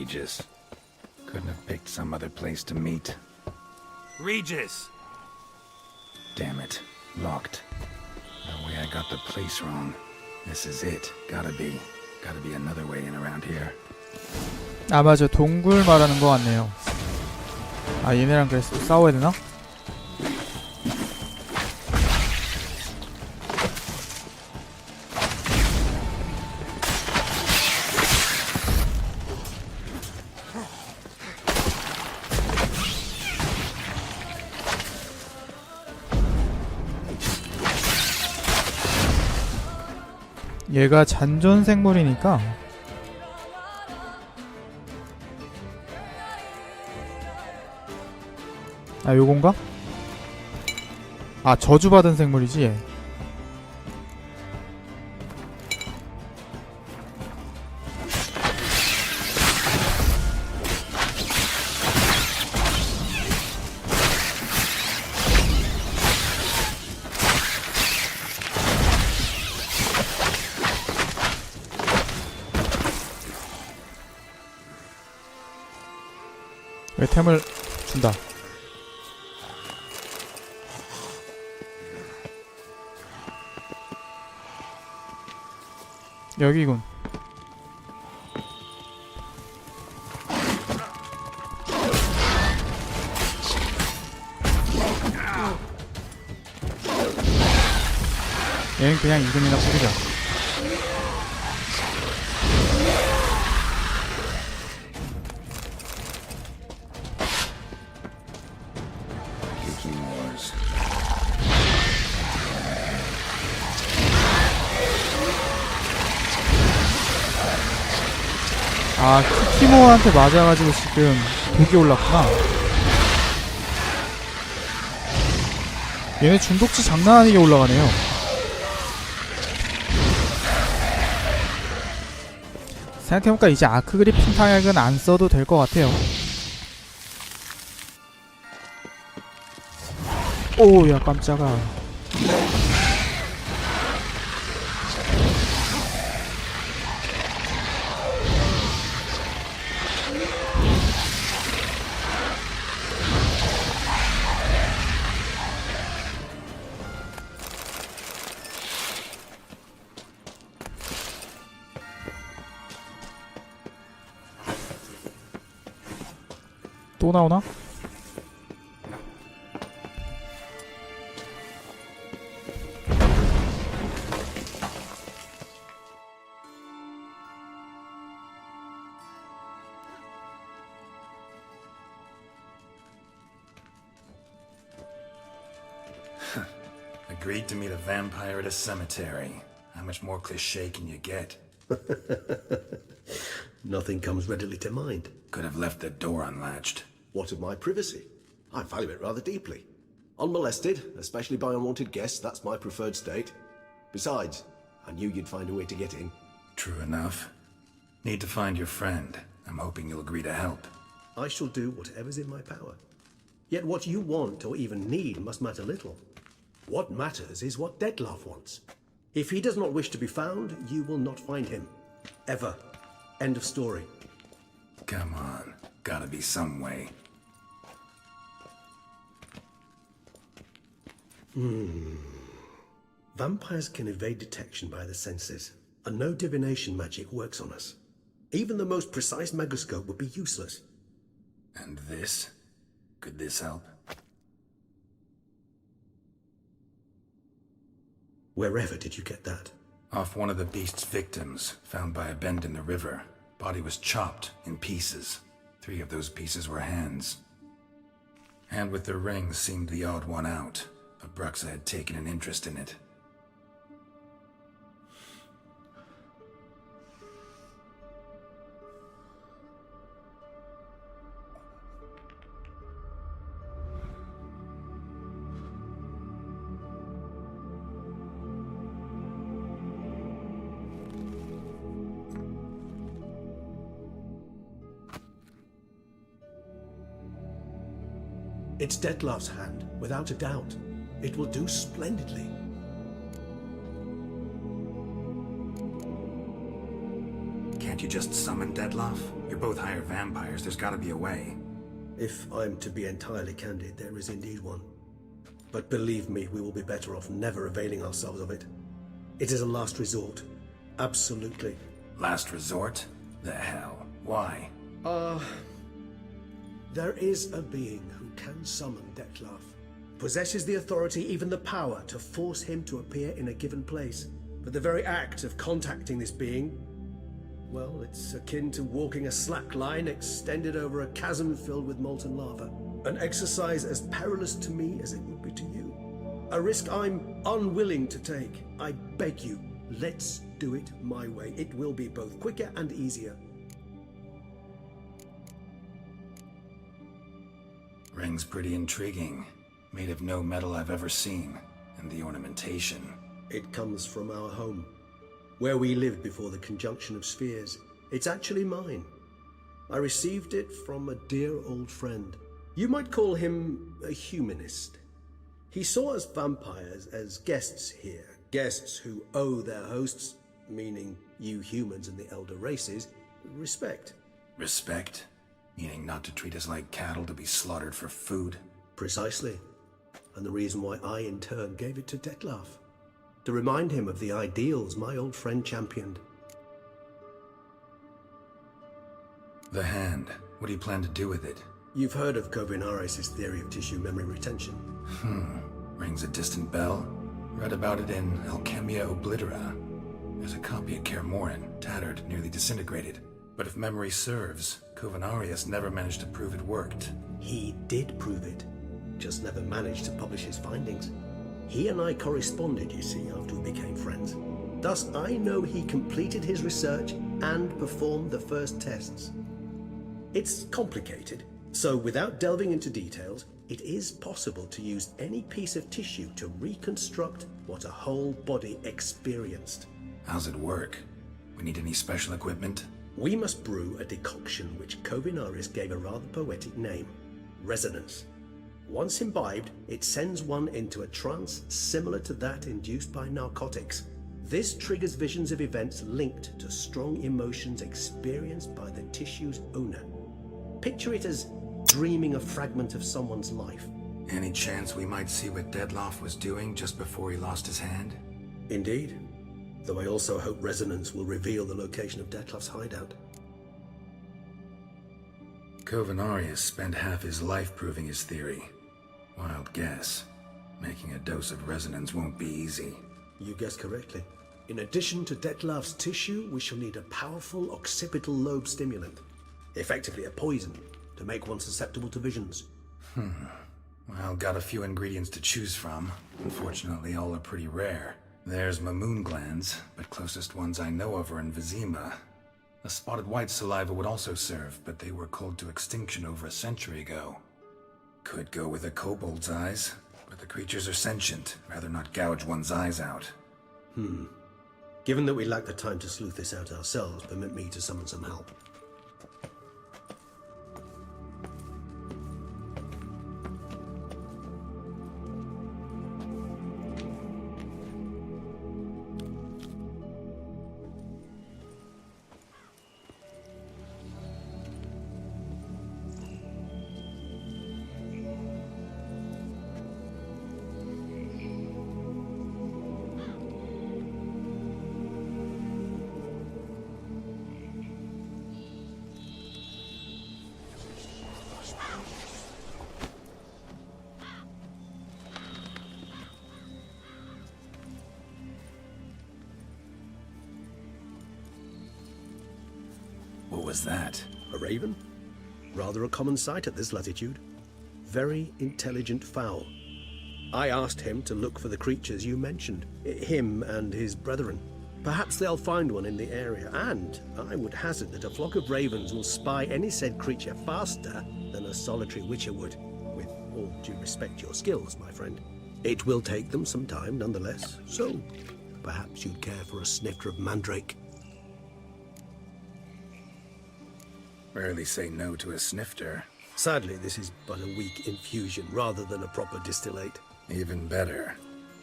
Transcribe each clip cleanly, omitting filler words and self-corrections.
Regis. Couldn't have picked some other place to meet. Regis! Damn it. Locked. No way I got the place wrong. This is it. Gotta be another way in around here. 아 맞아, 동굴 말하는 거 같네요. 아 얘네랑 그래서 또 싸워야 되나? 얘가 잔존 생물이니까 아 요건가? 아 저주받은 생물이지 얘. 왜 템을 준다. 여기군. 얘는 그냥 이금이나 뿌리자. 아, 키키모한테 맞아가지고 지금 독이 올랐구나. 얘네 중독치 장난 아니게 올라가네요. 생각해보니까 이제 아크그리핀 타약은 안 써도 될 것 같아요. 오, 야 깜짝아. 또 나오나? Agreed to meet a vampire at a cemetery. How much more cliché can you get? Nothing comes readily to mind. Could have left the door unlatched. What of my privacy? I value it rather deeply. Unmolested, especially by unwanted guests, that's my preferred state. Besides, I knew you'd find a way to get in. True enough. Need to find your friend. I'm hoping you'll agree to help. I shall do whatever's in my power. Yet what you want or even need must matter little. What matters is what Dettlaff wants. If he does not wish to be found, you will not find him. Ever. End of story. Come on. Gotta be some way. Vampires can evade detection by the senses, and no divination magic works on us. Even the most precise megascope would be useless. And this? Could this help? Wherever did you get that? Off one of the beast's victims, found by a bend in the river. Body was chopped in pieces. 3 of those pieces were hands. Hand with the ring seemed the odd one out, but Bruxa had taken an interest in it. It's Dettlaff's hand, without a doubt. It will do splendidly. Can't Can't you just summon Dettlaff? You're both hired vampires, there's gotta be a way. If I'm to be entirely candid, there is indeed one. But believe me, we will be better off never availing ourselves of it. It is a last resort. Absolutely. Last resort? The hell? Why? There is a being who can summon Dettlaff. Possesses the authority, even the power, to force him to appear in a given place. But the very act of contacting this being, well, it's akin to walking a slack line extended over a chasm filled with molten lava. An exercise as perilous to me as it would be to you. A risk I'm unwilling to take. I beg you, let's do it my way. It will be both quicker and easier. Ring's pretty intriguing. Made of no metal I've ever seen. And the ornamentation. It comes from our home, where we lived before the conjunction of spheres. It's actually mine. I received it from a dear old friend. You might call him a humanist. He saw us vampires as guests here, guests who owe their hosts, meaning you humans and the elder races, respect. Respect? Meaning not to treat us like cattle to be slaughtered for food? Precisely. And the reason why I in turn gave it to Dettlaff. To remind him of the ideals my old friend championed. The hand. What do you plan to do with it? You've heard of Kovinaris' theory of tissue memory retention. Rings a distant bell. Read about it in Alchemia Oblitera. There's a copy at Kaer Morhen, tattered, nearly disintegrated. But if memory serves, Kovinaris never managed to prove it worked. He did prove it, just never managed to publish his findings. He and I corresponded, you see, after we became friends. Thus, I know he completed his research and performed the first tests. It's complicated, so without delving into details, it is possible to use any piece of tissue to reconstruct what a whole body experienced. How's it work? We need any special equipment? We must brew a decoction which Kovinaris gave a rather poetic name, resonance. Once imbibed, it sends one into a trance similar to that induced by narcotics. This triggers visions of events linked to strong emotions experienced by the tissue's owner. Picture it as dreaming a fragment of someone's life. Any chance we might see what Dettlaff was doing just before he lost his hand? Indeed. Though I also hope resonance will reveal the location of Dettlaff's hideout. Kovinaris spent half his life proving his theory. Wild guess. Making a dose of resonance won't be easy. You guessed correctly. In addition to Dettlaff's tissue, we shall need a powerful occipital lobe stimulant. Effectively a poison, to make one susceptible to visions. Well, got a few ingredients to choose from. Unfortunately, all are pretty rare. There's mamoon glands, but closest ones I know of are in Vizima. A spotted white saliva would also serve, but they were cold to extinction over a century ago. Could go with a kobold's eyes, but the creatures are sentient. Rather not gouge one's eyes out. Given that we lack the time to sleuth this out ourselves, permit me to summon some help. What was that? A raven? Rather a common sight at this latitude. Very intelligent fowl. I asked him to look for the creatures you mentioned, him and his brethren. Perhaps they'll find one in the area, and I would hazard that a flock of ravens will spy any said creature faster than a solitary witcher would. With all due respect to your skills, my friend. It will take them some time, nonetheless, so perhaps you'd care for a snifter of mandrake. Rarely say no to a snifter. Sadly, this is but a weak infusion rather than a proper distillate. Even better.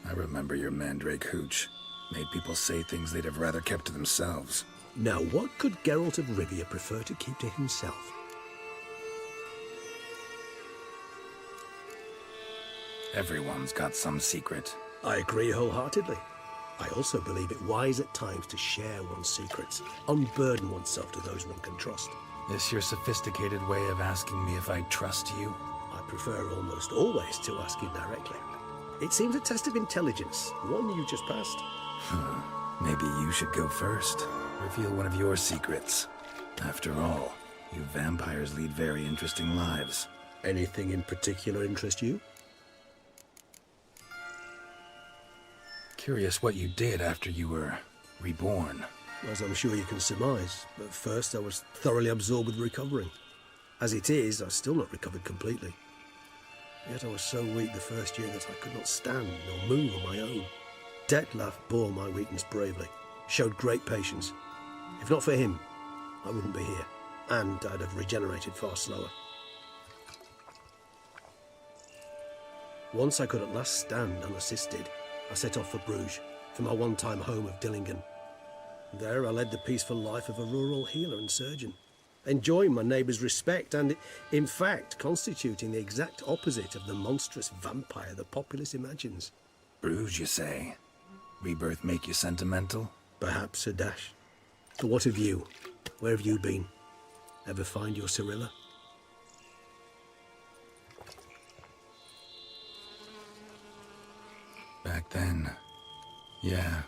I remember your mandrake hooch. Made people say things they'd have rather kept to themselves. Now, what could Geralt of Rivia prefer to keep to himself? Everyone's got some secret. I agree wholeheartedly. I also believe it wise at times to share one's secrets, unburden oneself to those one can trust. This your sophisticated way of asking me if I trust you? I prefer almost always to ask you directly. It seems a test of intelligence, one you just passed. Maybe you should go first. Reveal one of your secrets. After all, you vampires lead very interesting lives. Anything in particular interest you? Curious what you did after you were reborn. As I'm sure you can surmise, at first I was thoroughly absorbed with recovering. As it is, I've still not recovered completely. Yet I was so weak the first year that I could not stand nor move on my own. Detlef bore my weakness bravely, showed great patience. If not for him, I wouldn't be here, and I'd have regenerated far slower. Once I could at last stand unassisted, I set off for Bruges, for my one-time home of Dillingen. There I led the peaceful life of a rural healer and surgeon, enjoying my neighbours' respect and, in fact, constituting the exact opposite of the monstrous vampire the populace imagines. Bruges, you say? Rebirth make you sentimental? Perhaps a dash. But what of you? Where have you been? Ever find your Cyrilla? Back then, yeah.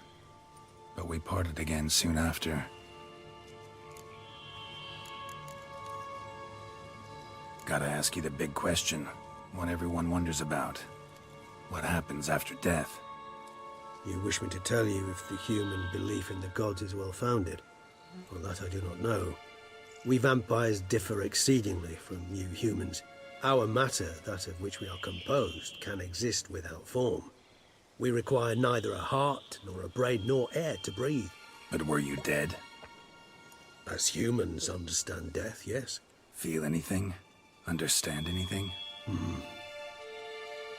But we parted again soon after. Gotta ask you the big question, one everyone wonders about. What happens after death? You wish me to tell you if the human belief in the gods is well-founded? Well, that I do not know. We vampires differ exceedingly from you humans. Our matter, that of which we are composed, can exist without form. We require neither a heart, nor a brain, nor air to breathe. But were you dead? As humans understand death, yes. Feel anything? Understand anything?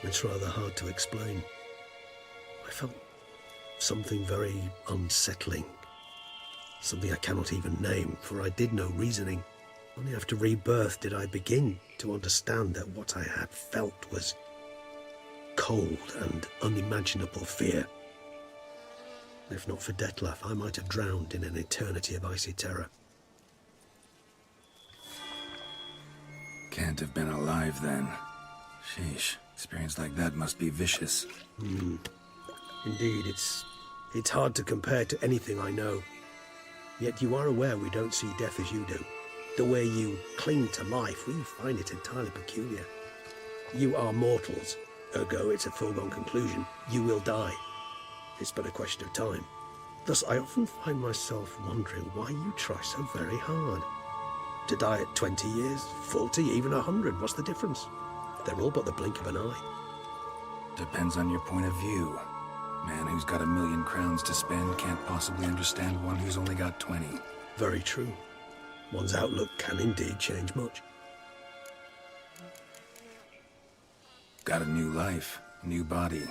It's rather hard to explain. I felt something very unsettling. Something I cannot even name, for I did no reasoning. Only after rebirth did I begin to understand that what I had felt was cold and unimaginable fear. If not for Detlef, I might have drowned in an eternity of icy terror. Can't have been alive then. Sheesh, experience like that must be vicious. Indeed, it's hard to compare to anything I know. Yet you are aware we don't see death as you do. The way you cling to life, we find it entirely peculiar. You are mortals, ergo it's a foregone conclusion. You will die. It's but a question of time. Thus, I often find myself wondering why you try so very hard. To die at 20 years, 40, even 100, what's the difference? They're all but the blink of an eye. Depends on your point of view. Man who's got 1,000,000 crowns to spend can't possibly understand one who's only got 20. Very true. One's outlook can indeed change much. Got a new life, new body.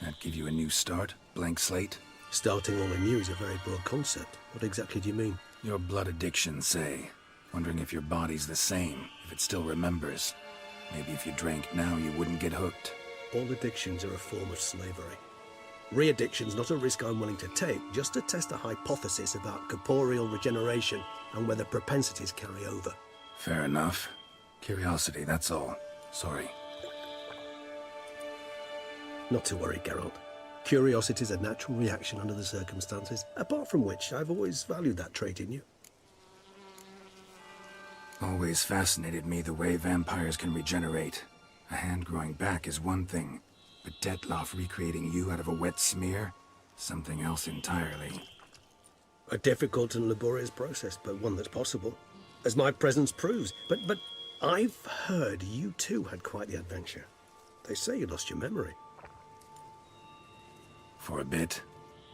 That give you a new start? Blank slate? Starting all anew is a very broad concept. What exactly do you mean? Your blood addiction, say. Wondering if your body's the same, if it still remembers. Maybe if you drank now, you wouldn't get hooked. All addictions are a form of slavery. Re-addiction's not a risk I'm willing to take, just to test a hypothesis about corporeal regeneration and whether propensities carry over. Fair enough. Curiosity, that's all. Sorry. Not to worry, Geralt. Curiosity is a natural reaction under the circumstances, apart from which I've always valued that trait in you. Always fascinated me the way vampires can regenerate. A hand growing back is one thing, but Detlef recreating you out of a wet smear? Something else entirely. A difficult and laborious process, but one that's possible, as my presence proves. But I've heard you too had quite the adventure. They say you lost your memory. For a bit,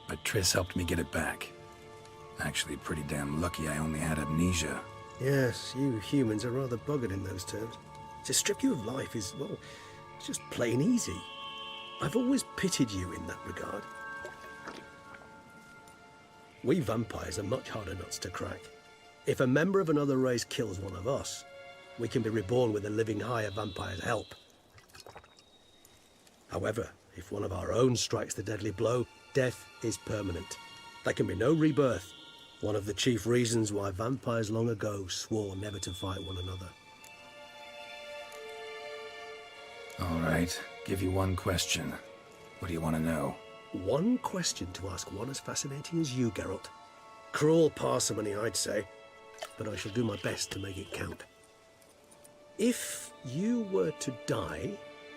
but Triss helped me get it back. Actually, pretty damn lucky I only had amnesia. Yes, you humans are rather buggered in those terms. To strip you of life is, well, it's just plain easy. I've always pitied you in that regard. We vampires are much harder nuts to crack. If a member of another race kills one of us, we can be reborn with a living higher vampire's help. However, if one of our own strikes the deadly blow, death is permanent. There can be no rebirth. One of the chief reasons why vampires long ago swore never to fight one another. All right, give you one question. What do you want to know? One question to ask one as fascinating as you, Geralt. Cruel parsimony, I'd say, but I shall do my best to make it count. If you were to die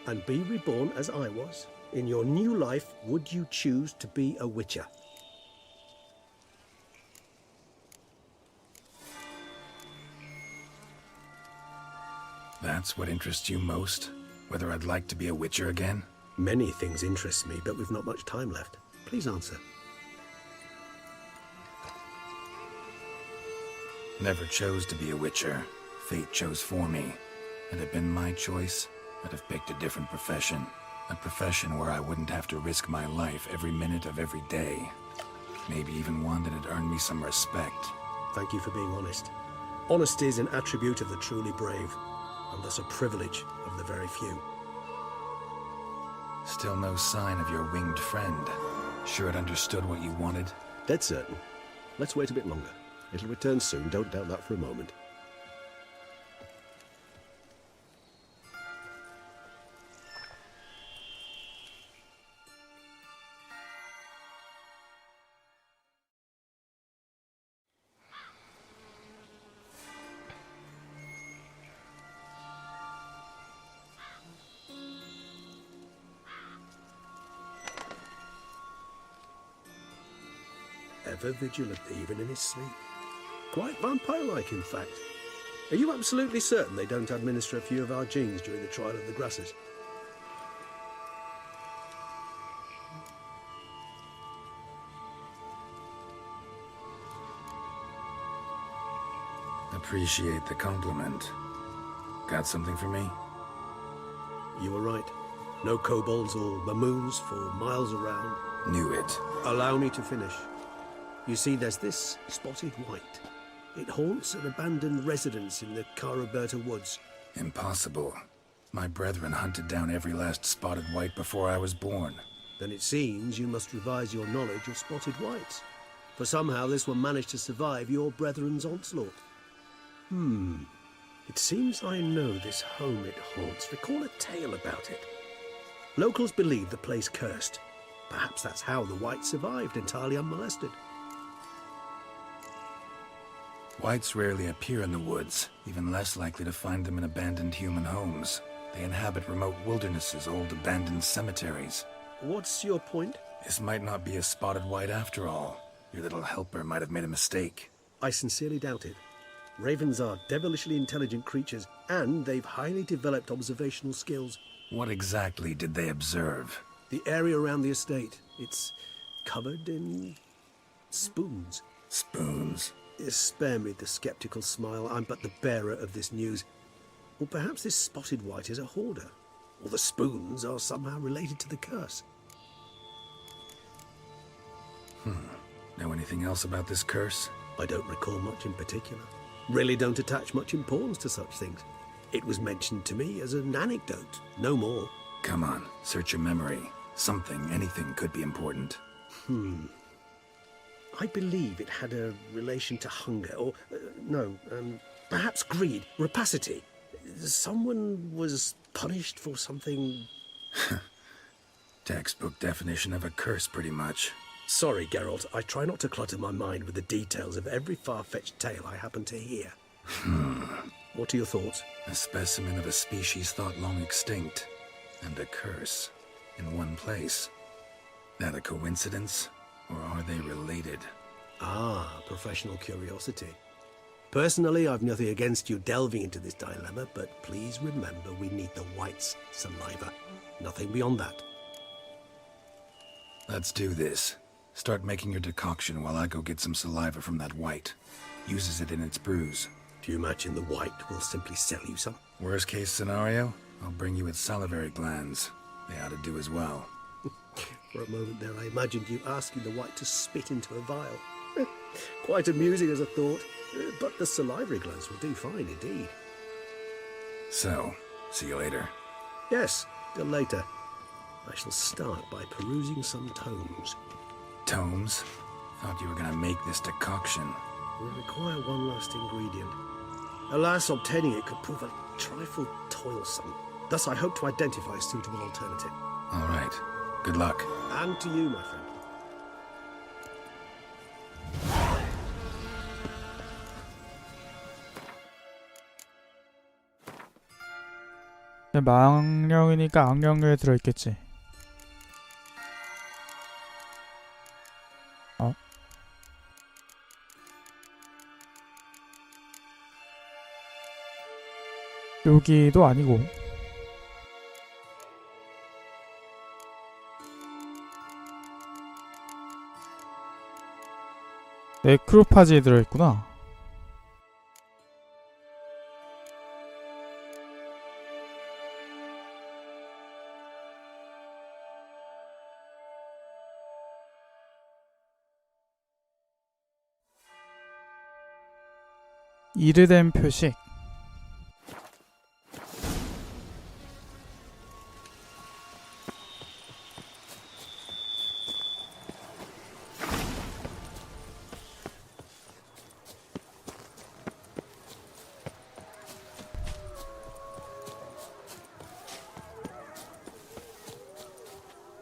and be reborn as I was, in your new life, would you choose to be a witcher? That's what interests you most? Whether I'd like to be a witcher again? Many things interest me, but we've not much time left. Please answer. Never chose to be a witcher. Fate chose for me. Had it been my choice, I'd have picked a different profession. A profession where I wouldn't have to risk my life every minute of every day. Maybe even one that'd earn me some respect. Thank you for being honest. Honesty is an attribute of the truly brave, and thus a privilege of the very few. Still no sign of your winged friend. Sure it understood what you wanted? Dead certain. Let's wait a bit longer. It'll return soon, don't doubt that for a moment. Ever vigilant, even in his sleep. Quite vampire-like, in fact. Are you absolutely certain they don't administer a few of our genes during the trial of the grasses? Appreciate the compliment. Got something for me? You were right. No kobolds or mamoons for miles around. Knew it. Allow me to finish. You see, there's this spotted white. It haunts an abandoned residence in the Caraberta woods. Impossible. My brethren hunted down every last spotted white before I was born. Then it seems you must revise your knowledge of spotted whites. For somehow this one managed to survive your brethren's onslaught. It seems I know this home it haunts. Recall a tale about it. Locals believe the place cursed. Perhaps that's how the white survived entirely unmolested. Whites rarely appear in the woods, even less likely to find them in abandoned human homes. They inhabit remote wildernesses, old abandoned cemeteries. What's your point? This might not be a spotted white after all. Your little helper might have made a mistake. I sincerely doubt it. Ravens are devilishly intelligent creatures, and they've highly developed observational skills. What exactly did they observe? The area around the estate, it's covered in spoons. Spoons? Spare me the skeptical smile. I'm but the bearer of this news. Or perhaps this spotted white is a hoarder. Or the spoons are somehow related to the curse. Know anything else about this curse? I don't recall much in particular. Really don't attach much importance to such things. It was mentioned to me as an anecdote, no more. Come on, search your memory. Something, anything could be important. I believe it had a relation to hunger, or, perhaps greed, rapacity. Someone was punished for something... Textbook definition of a curse, pretty much. Sorry, Geralt, I try not to clutter my mind with the details of every far-fetched tale I happen to hear. What are your thoughts? A specimen of a species thought long extinct. And a curse. In one place. That a coincidence? Or are they related? Ah, professional curiosity. Personally, I've nothing against you delving into this dilemma, but please remember we need the white's saliva. Nothing beyond that. Let's do this. Start making your decoction while I go get some saliva from that white. Uses it in its brews. Do you imagine the white will simply sell you some? Worst case scenario, I'll bring you its salivary glands. They ought to do as well. For a moment there, I imagined you asking the white to spit into a vial. Quite amusing as a thought, but the salivary glands will do fine indeed. So, see you later. Yes, till later. I shall start by perusing some tomes. Tomes? Thought you were gonna make this decoction. Will require one last ingredient. Alas, obtaining it could prove a trifle toilsome. Thus, I hope to identify a suitable alternative. All right. Good luck. And to you, my friend. 망령이니까 악령류에 들어있겠지. 여기도 아니고. 네크로파지에 들어있구나. 이르된 표식.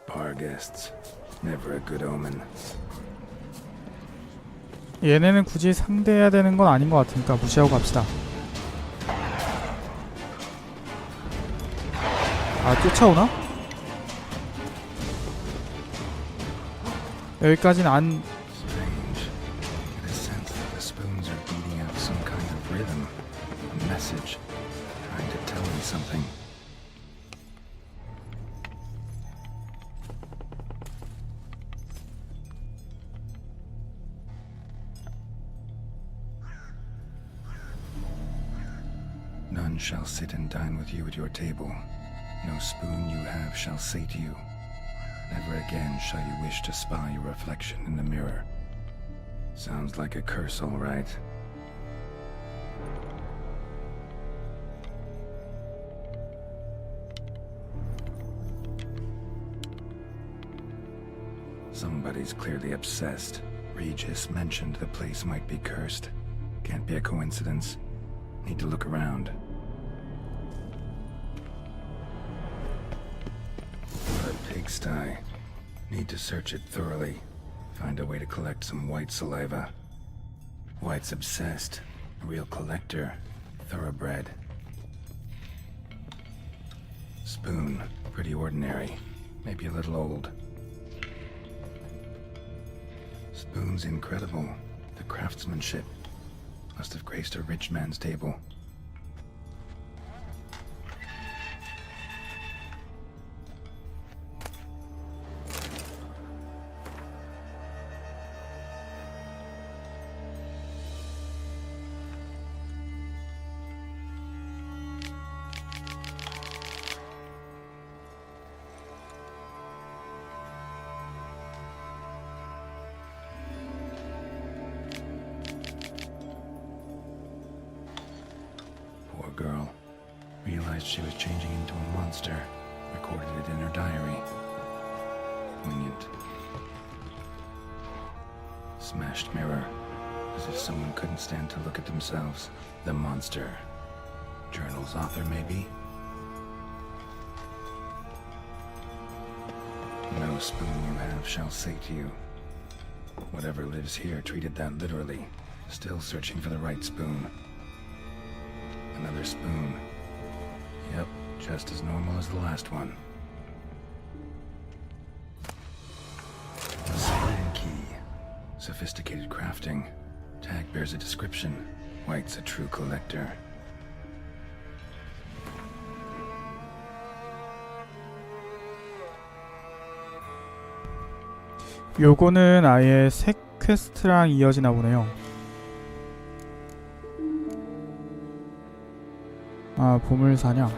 Bar guests. Never a good omen. 얘네는 굳이 상대해야 되는 건 아닌 것 같으니까 무시하고 갑시다. 아, 쫓아오나? 여기까진 안... Strange. Get a sense that the spoons are beating out some kind of rhythm. A message. Trying to tell me something. None shall sit and dine with you at your table. No spoon you have shall say to you, never again shall you wish to spy your reflection in the mirror. Sounds like a curse, all right. Somebody's clearly obsessed. Regis mentioned the place might be cursed. Can't be a coincidence. Need to look around. A pigsty. Need to search it thoroughly. Find a way to collect some white saliva. White's obsessed. A real collector. Thoroughbred. Spoon. Pretty ordinary. Maybe a little old. Spoon's incredible. The craftsmanship. Must have graced a rich man's table. Poor girl. Realized she was changing into a monster. Recorded it in her diary. Poignant. Smashed mirror. As if someone couldn't stand to look at themselves. The monster. Journal's author, maybe? No spoon you have shall say to you. Whatever lives here treated that literally. Still searching for the right spoon. Another spoon. Yep, just as normal as the last one. A spine key. Sophisticated crafting. Tag bears a description. White's a true collector. 요거는 아예 새 퀘스트랑 이어지나 보네요. 아, 보물사냥.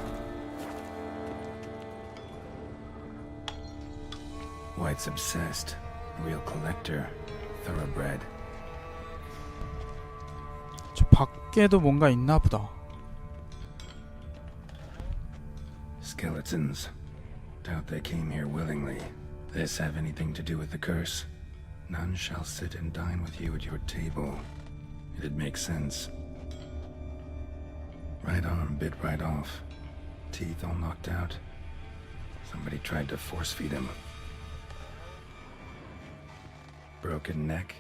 White's obsessed. Real collector. Thoroughbred. 밖에도 뭔가 있나 보다. Skeletons. Doubt they came here willingly. This have anything to do with the curse? None shall sit and dine with you at your table. It'd make sense. Right arm bit right off. Teeth all knocked out. Somebody tried to force feed him. Broken neck.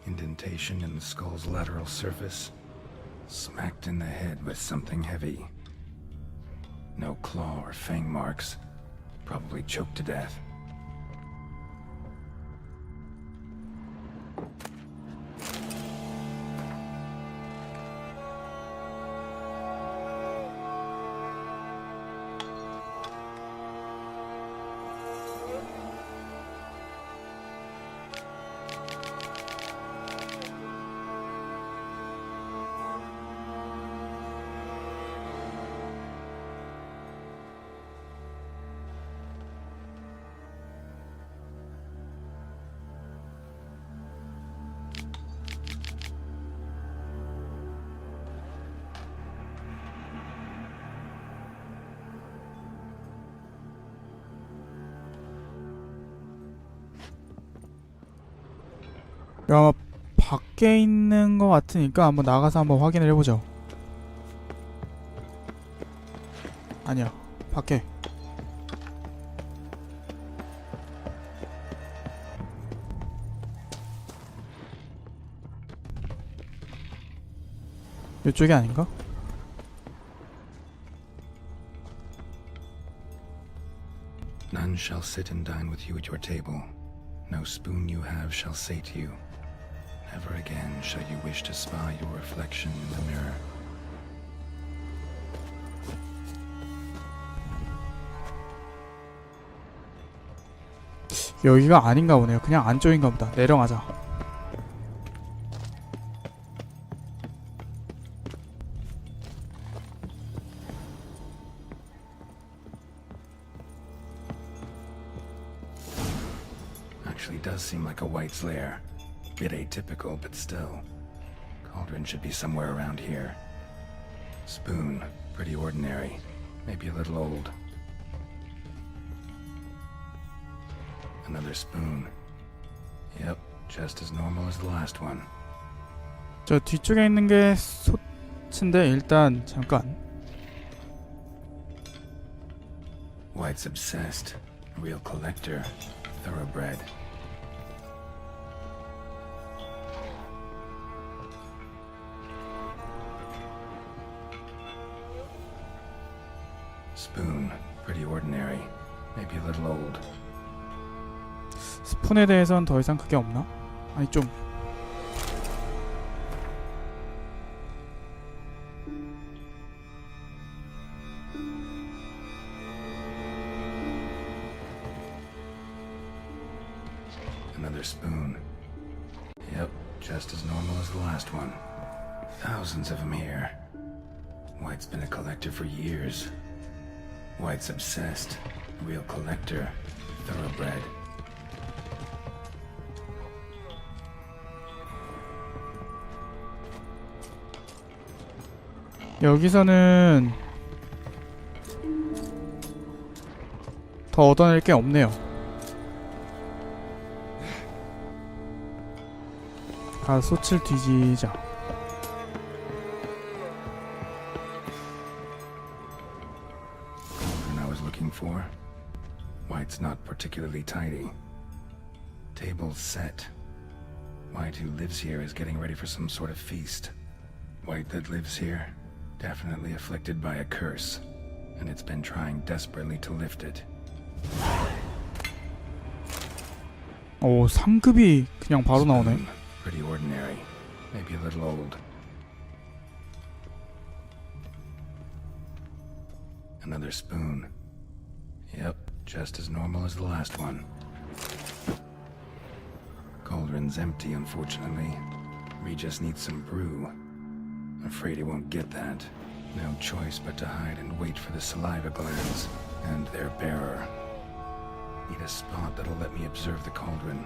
Indentation in the skull's lateral surface. Smacked in the head with something heavy. No claw or fang marks. Probably choked to death. 아마 밖에 있는 것 같으니까 한번 나가서 한번 확인을 해보죠. 아니야, 밖에. 이쪽이 아닌가? None shall sit and dine with you at your table. No spoon you have shall say to you, never again shall you wish to spy your reflection in the mirror. 여기가 아닌가 보네요. 그냥 안쪽인가 보다. 내려가자. Actually does seem like a white's lair. Bit atypical, but still. Cauldron should be somewhere around here. Spoon, pretty ordinary. Maybe a little old. Another spoon. Yep, just as normal as the last one. 저 뒤쪽에 있는 게 소치인데 일단 잠깐. White's obsessed. Real collector. Thoroughbred. Spoon, pretty ordinary. Maybe a little old. 스푼에 대해서는 더 이상 그게 없나? 아니 좀 Another spoon. Yep, just as normal as the last one. Thousands of them here. White's been a collector for years. White's obsessed. Real collector. Thoroughbred. 여기서는 더 얻어낼 게 없네요. 가서 소치를 뒤지자. I was looking for. White's not particularly tidy. Table's set. White who lives here is getting ready for some sort of feast. White that lives here, definitely afflicted by a curse, and it's been trying desperately to lift it. 오, 3급이 그냥 바로 나오네. Pretty ordinary, maybe a little old. Another spoon. Yep, just as normal as the last one. Cauldron's empty, unfortunately. Regis needs some brew. Afraid he won't get that. No choice but to hide and wait for the saliva glands and their bearer. Need a spot that'll let me observe the cauldron.